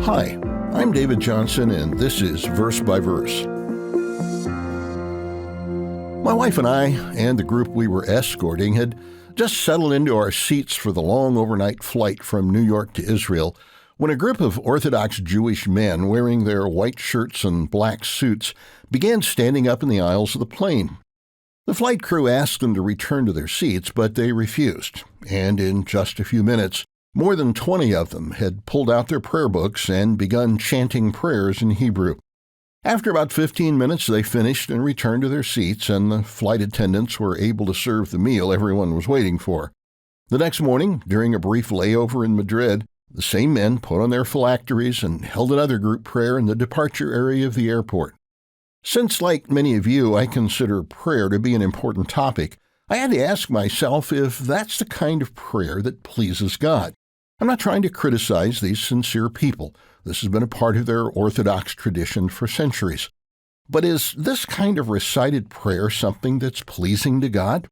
Hi, I'm David Johnson, and this is Verse by Verse. My wife and I, and the group we were escorting, had just settled into our seats for the long overnight flight from New York to Israel when a group of Orthodox Jewish men wearing their white shirts and black suits began standing up in the aisles of the plane. The flight crew asked them to return to their seats, but they refused, and in just a few minutes, more than 20 of them had pulled out their prayer books and begun chanting prayers in Hebrew. After about 15 minutes, they finished and returned to their seats, and the flight attendants were able to serve the meal everyone was waiting for. The next morning, during a brief layover in Madrid, the same men put on their phylacteries and held another group prayer in the departure area of the airport. Since, like many of you, I consider prayer to be an important topic, I had to ask myself if that's the kind of prayer that pleases God. I'm not trying to criticize these sincere people. This has been a part of their Orthodox tradition for centuries. But is this kind of recited prayer something that's pleasing to God?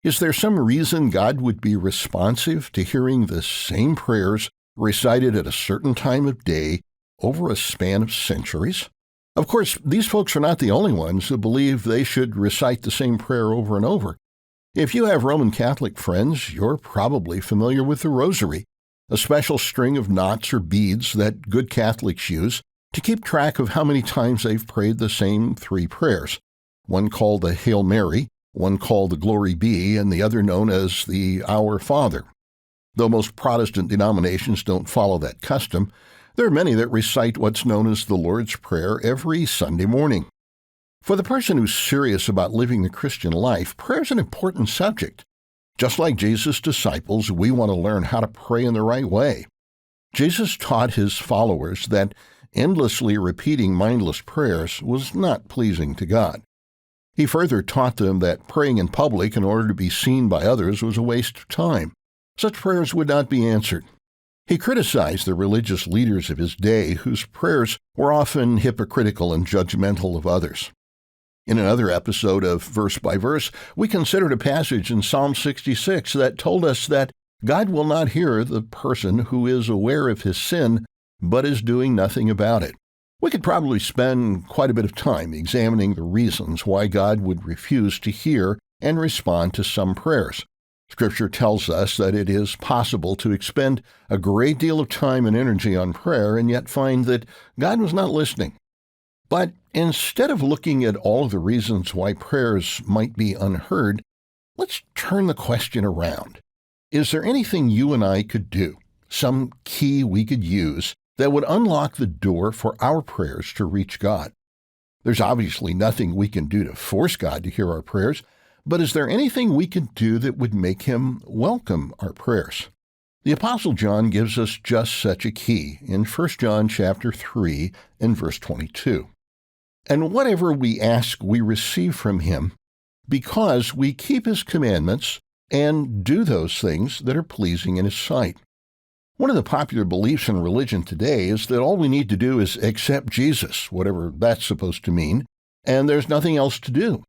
Is there some reason God would be responsive to hearing the same prayers recited at a certain time of day over a span of centuries? Of course, these folks are not the only ones who believe they should recite the same prayer over and over. If you have Roman Catholic friends, you're probably familiar with the Rosary, a special string of knots or beads that good Catholics use to keep track of how many times they've prayed the same three prayers, one called the Hail Mary, one called the Glory Be, and the other known as the Our Father. Though most Protestant denominations don't follow that custom, there are many that recite what's known as the Lord's Prayer every Sunday morning. For the person who's serious about living the Christian life, prayer is an important subject. Just like Jesus' disciples, we want to learn how to pray in the right way. Jesus taught his followers that endlessly repeating mindless prayers was not pleasing to God. He further taught them that praying in public in order to be seen by others was a waste of time. Such prayers would not be answered. He criticized the religious leaders of his day, whose prayers were often hypocritical and judgmental of others. In another episode of Verse by Verse, we considered a passage in Psalm 66 that told us that God will not hear the person who is aware of his sin, but is doing nothing about it. We could probably spend quite a bit of time examining the reasons why God would refuse to hear and respond to some prayers. Scripture tells us that it is possible to expend a great deal of time and energy on prayer and yet find that God was not listening. But instead of looking at all of the reasons why prayers might be unheard, let's turn the question around. Is there anything you and I could do, some key we could use, that would unlock the door for our prayers to reach God? There's obviously nothing we can do to force God to hear our prayers, but is there anything we could do that would make him welcome our prayers? The Apostle John gives us just such a key in 1 John chapter 3 and verse 22. And whatever we ask, we receive from him, because we keep his commandments and do those things that are pleasing in his sight. One of the popular beliefs in religion today is that all we need to do is accept Jesus, whatever that's supposed to mean, and there's nothing else to do.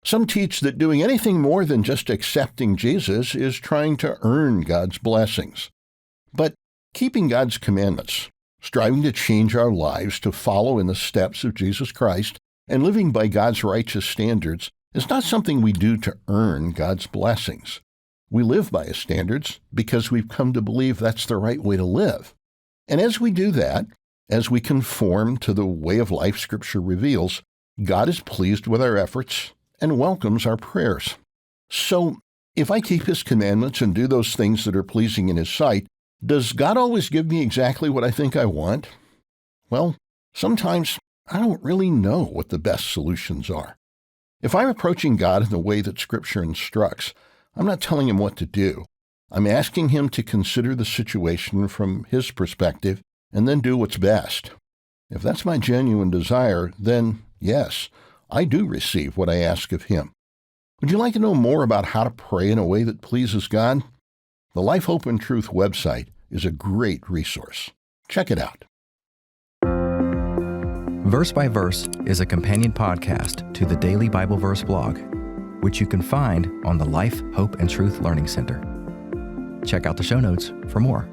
Some teach that doing anything more than just accepting Jesus is trying to earn God's blessings. But keeping God's commandments, striving to change our lives to follow in the steps of Jesus Christ, and living by God's righteous standards is not something we do to earn God's blessings. We live by his standards because we've come to believe that's the right way to live. And as we do that, as we conform to the way of life Scripture reveals, God is pleased with our efforts and welcomes our prayers. So, if I keep his commandments and do those things that are pleasing in his sight, does God always give me exactly what I think I want? Well, sometimes I don't really know what the best solutions are. If I'm approaching God in the way that Scripture instructs, I'm not telling him what to do. I'm asking him to consider the situation from his perspective and then do what's best. If that's my genuine desire, then yes, I do receive what I ask of him. Would you like to know more about how to pray in a way that pleases God? The Life, Hope, and Truth website is a great resource. Check it out. Verse by Verse is a companion podcast to the Daily Bible Verse blog, which you can find on the Life, Hope, and Truth Learning Center. Check out the show notes for more.